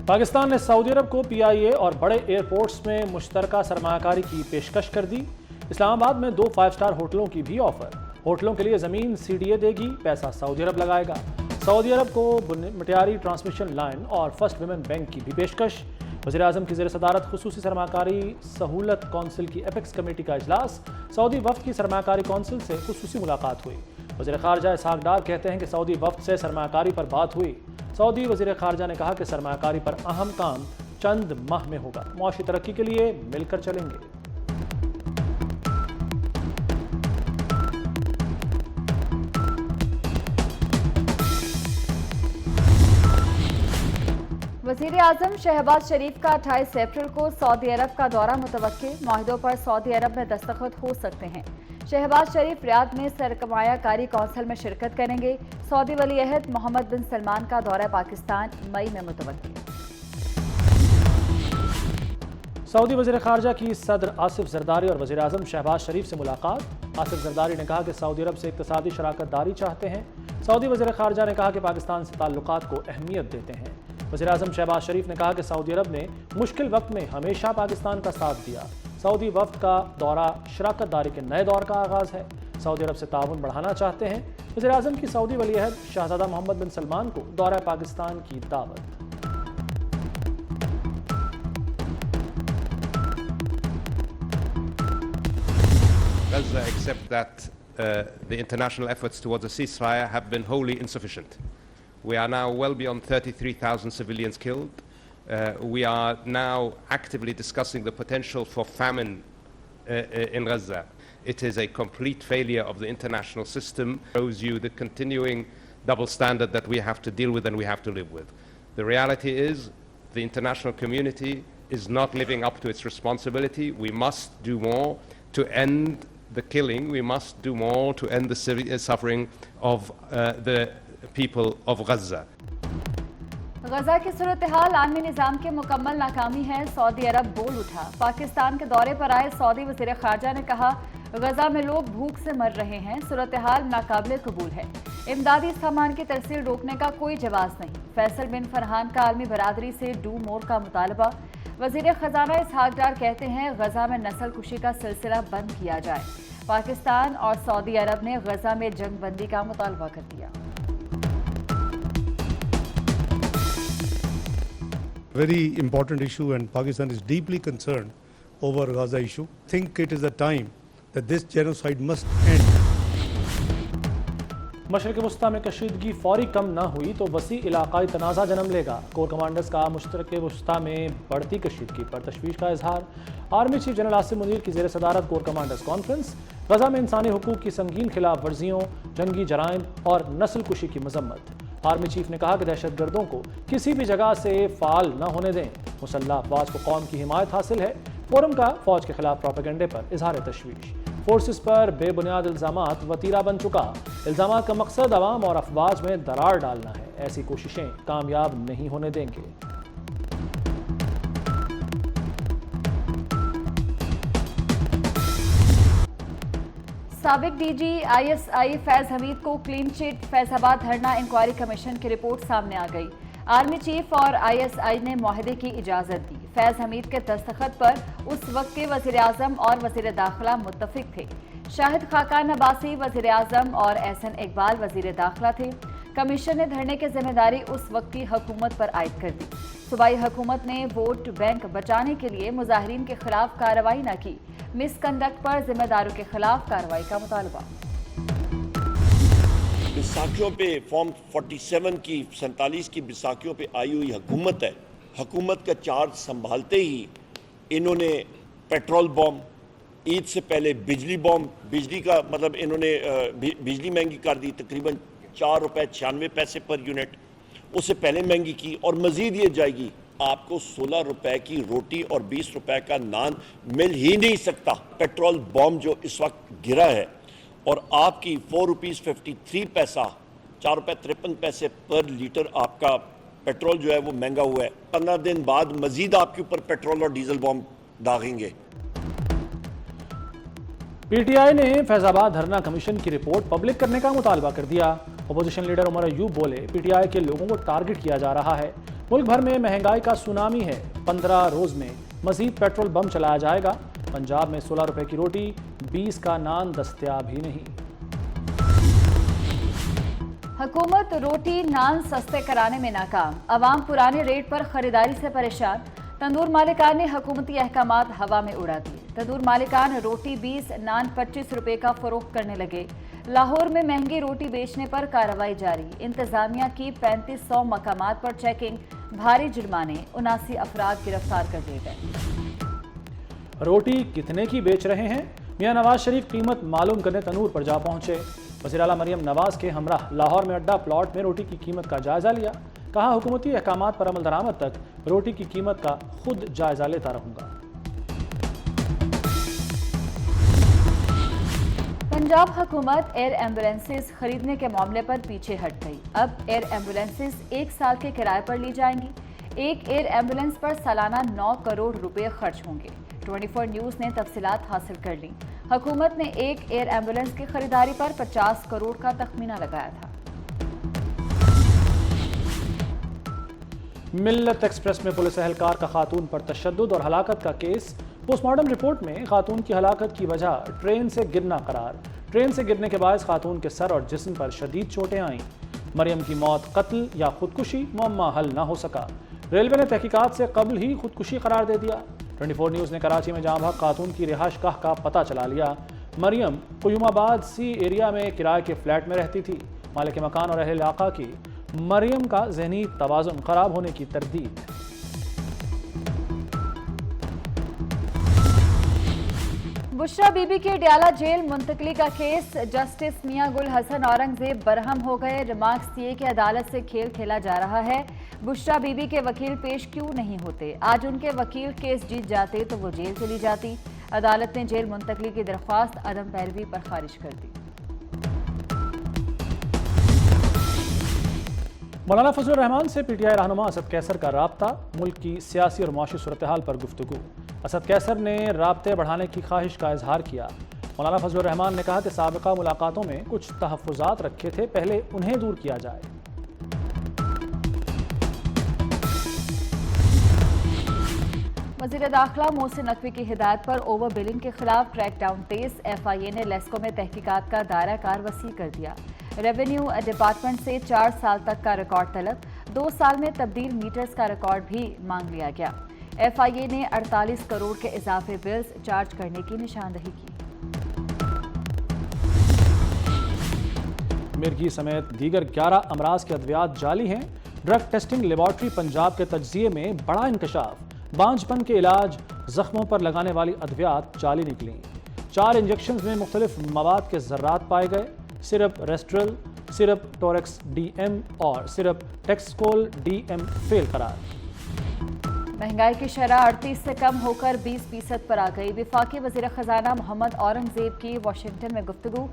پاکستان نے سعودی عرب کو PIA اور بڑے ایئرپورٹس میں مشترکہ سرمایہ کاری کی پیشکش کر دی۔ اسلام آباد میں 2 5 اسٹار ہوٹلوں کی بھی آفر۔ ہوٹلوں کے لیے زمین CDA دے گی، پیسہ سعودی عرب لگائے گا۔ سعودی عرب کو مٹیاری ٹرانسمیشن لائن اور فرسٹ ویمن بینک کی بھی پیشکش۔ وزیراعظم کی زیر صدارت خصوصی سرمایہ کاری سہولت کونسل کی ایپیکس کمیٹی کا اجلاس۔ سعودی وفد کی سرمایہ کاری کونسل سے خصوصی ملاقات ہوئی۔ وزیر خارجہ اسحاق ڈار کہتے ہیں کہ سعودی وفد سے سرمایہ کاری پر بات ہوئی۔ سعودی وزیر خارجہ نے کہا کہ سرمایہ کاری پر اہم کام چند ماہ میں ہوگا، معاشی ترقی کے لیے مل کر چلیں گے۔ وزیر اعظم شہباز شریف کا 28 اپریل کو سعودی عرب کا دورہ متوقع، معاہدوں پر سعودی عرب میں دستخط ہو سکتے ہیں۔ شہباز شریف ریاض میں سرمایہ کاری کونسل میں شرکت کریں گے۔ سعودی ولی عہد محمد بن سلمان کا دورہ پاکستان مئی میں متوقع۔ سعودی وزیر خارجہ کی صدر آصف زرداری اور وزیر اعظم شہباز شریف سے ملاقات۔ آصف زرداری نے کہا کہ سعودی عرب سے اقتصادی شراکت داری چاہتے ہیں۔ سعودی وزیر خارجہ نے کہا کہ پاکستان سے تعلقات کو اہمیت دیتے ہیں۔ وزیر اعظم شہباز شریف نے کہا کہ سعودی عرب نے مشکل وقت میں ہمیشہ پاکستان کا ساتھ دیا۔ سعودی وفد کا دورہ شراکت داری کے نئے دور کا آغاز ہے۔ سعودی عرب سے تعاون بڑھانا چاہتے ہیں۔ وزیر اعظم کی سعودی ولی عہد شہزادہ محمد بن سلمان کو دورہ پاکستان کی دعوت۔ Gaza accept that the international efforts towards a ceasefire have been wholly insufficient. We are now well beyond 33,000 civilians killed. We are now actively discussing the potential for famine in Gaza. It is a complete failure of the international system. It shows you the continuing double standard that we have to deal with and we have to live with. The reality is the international community is not living up to its responsibility. We must do more to end the killing. We must do more to end the suffering of the people of Gaza. Gaza کی صورتحال عالمی نظام کے مکمل ناکامی ہے، سعودی عرب بول اٹھا۔ پاکستان کے دورے پر آئے سعودی وزیر خارجہ نے کہا غزہ میں لوگ بھوک سے مر رہے ہیں، صورتحال ناقابل قبول ہے، امدادی سامان کی ترسیل روکنے کا کوئی جواز نہیں۔ فیصل بن فرحان کا عالمی برادری سے ڈو مور کا مطالبہ۔ وزیر خزانہ اسحاق ڈار کہتے ہیں غزہ میں نسل کشی کا سلسلہ بند کیا جائے۔ پاکستان اور سعودی عرب نے غزہ میں جنگ بندی کا مطالبہ کر دیا۔ Very important issue, and Pakistan is deeply concerned over Gaza issue. Think it is the time that this genocide must end. مشرق وسطی میں کشیدگی فوری کم نہ ہوئی تو وسیع علاقائی تنازع جنم لے گا۔ کور کمانڈرز کا مشرق وسطی میں بڑھتی کشیدگی پر تشویش کا اظہار۔ Army chief general Asim Munir کی زیر صدارت کور کمانڈرز کانفرنس۔ غزہ میں انسانی حقوق کی سنگین خلاف ورزیوں، جنگی جرائم اور نسل کشی کی مذمت۔ آرمی چیف نے کہا کہ دہشت گردوں کو کسی بھی جگہ سے فعال نہ ہونے دیں۔ مسلح افواج کو قوم کی حمایت حاصل ہے۔ فورم کا فوج کے خلاف پروپیگنڈے پر اظہار تشویش۔ فورسز پر بے بنیاد الزامات وتیرہ بن چکا۔ الزامات کا مقصد عوام اور افواج میں درار ڈالنا ہے۔ ایسی کوششیں کامیاب نہیں ہونے دیں گے۔ سابق DG ISI فیض حمید کو clean chit. Faizabad dharna inquiry commission کی رپورٹ سامنے آ گئی۔ آرمی چیف اور ISI نے معاہدے کی اجازت دی۔ فیض حمید کے دستخط پر اس وقت کے وزیر اعظم اور وزیر داخلہ متفق تھے۔ شاہد خاقان عباسی وزیر اعظم اور احسن اقبال وزیر داخلہ تھے۔ کمیشن نے دھرنے کی ذمہ داری اس وقت کی حکومت پر عائد کر دی۔ صوبائی حکومت نے ووٹ بینک بچانے کے لیے مظاہرین کے خلاف کارروائی نہ کی۔ مس کنڈکٹ پر ذمہ داروں کے خلاف کارروائی کا مطالبہ۔ بیساکھیوں پہ فارم 47 کی 47 کی بیساکھیوں پہ آئی ہوئی حکومت ہے۔ حکومت کا چارج سنبھالتے ہی انہوں نے پیٹرول بم، عید سے پہلے بجلی بم، بجلی کا مطلب انہوں نے بجلی مہنگی کر دی، تقریباً 4 روپے 96 پیسے پر یونٹ، اس سے پہلے مہنگی کی، اور مزید یہ جائے گی۔ آپ کو 16 روپے کی روٹی اور 20 روپے کا نان مل ہی نہیں سکتا۔ پیٹرول بم جو اس وقت گرا ہے، اور آپ کی 4 روپیز 53 پیسہ، 4 روپے 53 پیسے پر لیٹر آپ کا پیٹرول جو ہے وہ مہنگا ہوا ہے۔ 15 دن بعد مزید آپ کے اوپر پیٹرول اور ڈیزل بم داغیں گے۔ PTI نے فیض آباد دھرنا کمیشن کی رپورٹ پبلک کرنے کا مطالبہ کر دیا۔ اپوزیشن لیڈر عمر ایوب بولے PTI کے لوگوں کو ٹارگٹ کیا جا رہا ہے۔ ملک بھر میں مہنگائی کا سونامی ہے، 15 روز میں مزید پیٹرول بم چلایا جائے گا۔ پنجاب میں 16 روپے کی روٹی، 20 کا نان دستیاب ہی نہیں۔ حکومت روٹی نان سستے کرانے میں ناکام، عوام پرانے ریٹ پر خریداری سے پریشان۔ تندور مالکان نے حکومتی احکامات ہوا میں اڑا دیے۔ تندور مالکان روٹی 20 نان 25 روپے کا فروخت کرنے لگے۔ لاہور میں مہنگی روٹی بیچنے پر کارروائی جاری، انتظامیہ کی 3500 مقامات پر چیکنگ، بھاری جرمانے، 79 افراد گرفتار کر دیے گئے۔ روٹی کتنے کی بیچ رہے ہیں؟ میاں نواز شریف قیمت معلوم کرنے تنور پر جا پہنچے۔ وزیر اعلیٰ مریم نواز کے ہمراہ لاہور میں اڈا پلاٹ میں روٹی کی قیمت کا جائزہ لیا۔ کہا حکومتی احکامات پر عمل درآمد تک روٹی کی قیمت کا خود جائزہ لیتا رہوں گا۔ پنجاب حکومت ایئر ایمبولینسز خریدنے کے معاملے پر پیچھے ہٹ گئی۔ اب ایئر ایمبولینسز 1 سال کے کرائے پر لی جائیں گی۔ ایک ایئر ایمبولینس پر سالانہ 9 کروڑ روپے خرچ ہوں گے۔ 24 نیوز نے تفصیلات حاصل کر لی۔ حکومت نے ایک ایئر ایمبولینس کی خریداری پر 50 کروڑ کا تخمینہ لگایا تھا۔ ملت ایکسپریس میں پولیس اہلکار کا خاتون پر تشدد اور ہلاکت کا کیس۔ پوسٹ مارٹم رپورٹ میں خاتون کی ہلاکت کی وجہ ٹرین سے گرنا قرار۔ ٹرین سے گرنے کے باعث خاتون کے سر اور جسم پر شدید چوٹیں آئیں۔ مریم کی موت قتل یا خودکشی، معمہ حل نہ ہو سکا۔ ریلوے نے تحقیقات سے قبل ہی خودکشی قرار دے دیا۔ 24 نیوز نے کراچی میں جاں بحق خاتون کی رہائش گاہ کا پتہ چلا لیا۔ مریم قیوم آباد سی ایریا میں کرائے کے فلیٹ میں رہتی تھی۔ مالک مکان اور اہل علاقہ کی مریم کا ذہنی توازن خراب ہونے کی تردید۔ بشرا بی بی کے ڈیالہ جیل منتقلی کا کیس، جسٹس میاں گل حسن اورنگزیب برہم ہو گئے۔ ریمارکس دیے کہ عدالت سے کھیل کھیلا جا رہا ہے، بشرا بی بی کے وکیل پیش کیوں نہیں ہوتے؟ آج ان کے وکیل کیس جیت جاتے تو وہ جیل چلی جاتی۔ عدالت نے جیل منتقلی کی درخواست عدم پیروی پر خارج کر دی۔ مولانا فضل الرحمان سے پی ٹی آئی رہنما اسد کیسر کا رابطہ، ملک کی سیاسی اور معاشی صورتحال پر گفتگو۔ اسد کیسر نے رابطے بڑھانے کی خواہش کا اظہار کیا۔ مولانا فضل الرحمان نے کہا کہ سابقہ ملاقاتوں میں کچھ تحفظات رکھے تھے، پہلے انہیں دور کیا جائے۔ وزیر داخلہ محسن نقوی کی ہدایت پر اوور بلنگ کے خلاف کریک ڈاؤن تیز، ایف آئی اے نے لیسکو میں تحقیقات کا دائرہ کار وسیع کر دیا۔ ریونیو ڈپارٹمنٹ سے 4 سال تک کا ریکارڈ طلب، 2 سال میں تبدیل میٹرز کا ریکارڈ بھی مانگ لیا گیا۔ ایف آئی اے نے 48 کروڑ کے اضافی بلز چارج کرنے کی نشاندہی کی۔ مرگی سمیت دیگر 11 امراض کے ادویات جعلی ہیں۔ ڈرگ ٹیسٹنگ لیبارٹری پنجاب کے تجزیے میں بڑا انکشاف، بانجھ پن کے علاج، زخموں پر لگانے والی ادویات جعلی نکلیں۔ 4 انجیکشنز میں مختلف مواد کے ذرات پائے گئے۔ سرپ ریسٹرل، سرپ ٹوریکس ڈی ایم اور سرپ ٹیکسکول ڈی ایم فیل قرار۔ مہنگائی کی شرح 38 سے کم ہو کر 20% پر آ گئی۔ وفاقی وزیر خزانہ محمد اورنگزیب کی واشنگٹن میں گفتگو،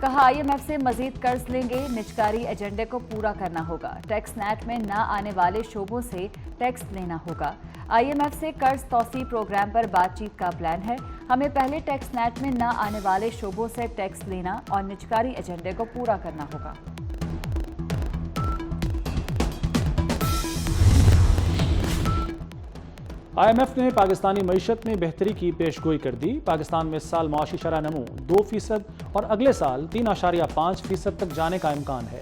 کہا آئی ایم ایف سے مزید قرض لیں گے، نجکاری ایجنڈے کو پورا کرنا ہوگا، ٹیکس نیٹ میں نہ آنے والے شعبوں سے ٹیکس لینا ہوگا۔ آئی ایم ایف سے قرض توسیع پروگرام پر بات چیت کا پلان ہے، ہمیں پہلے ٹیکس نیٹ میں نہ آنے والے شعبوں سے ٹیکس لینا اور نجکاری ایجنڈے کو پورا کرنا ہوگا۔ آئی ایم ایف نے پاکستانی معیشت میں بہتری کی پیش گوئی کر دی۔ پاکستان میں اس سال معاشی شرح نمو 2% اور اگلے سال 3.5% تک جانے کا امکان ہے۔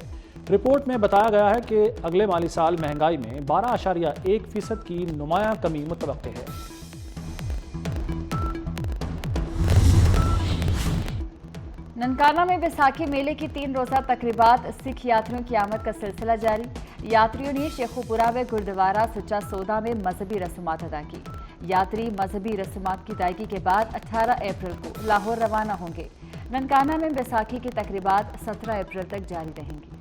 رپورٹ میں بتایا گیا ہے کہ اگلے مالی سال مہنگائی میں 12.1% کی نمایاں کمی متوقع ہے۔ ننکانہ میں بیساکھی میلے کی 3 روزہ تقریبات، سکھ یاتریوں کی آمد کا سلسلہ جاری۔ یاتریوں نے شیخوپورہ و گردوارہ سچا سودا میں مذہبی رسومات ادا کی۔ یاتری مذہبی رسومات کی ادائیگی کے بعد 18 اپریل کو لاہور روانہ ہوں گے۔ ننکانہ میں بیساکھی کی تقریبات 17 اپریل تک جاری رہیں گی۔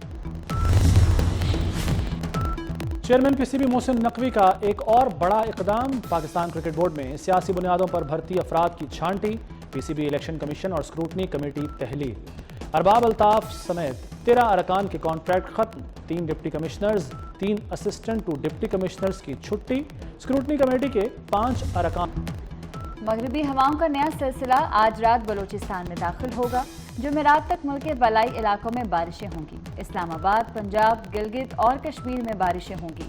Chairman P C B Mohsin Naqvi کا ایک اور بڑا اقدام، پاکستان کرکٹ بورڈ میں سیاسی بنیادوں پر بھرتی افراد کی چھانٹی، پی سی بی الیکشن کمیشن اور اسکروٹنی کمیٹی تحلیل۔ ارباب الطاف سمیت 13 ارکان کے کانٹریکٹ ختم، 3 deputy commissioners, 3 assistant to deputy commissioners کی چھٹی، اسکروٹنی کمیٹی کے 5 ارکان۔ مغربی ہواؤں کا نیا سلسلہ آج رات بلوچستان میں داخل ہوگا، جمعرات تک ملک کے بالائی علاقوں میں بارشیں ہوں گی۔ اسلام آباد، پنجاب، گلگت اور کشمیر میں بارشیں ہوں گی۔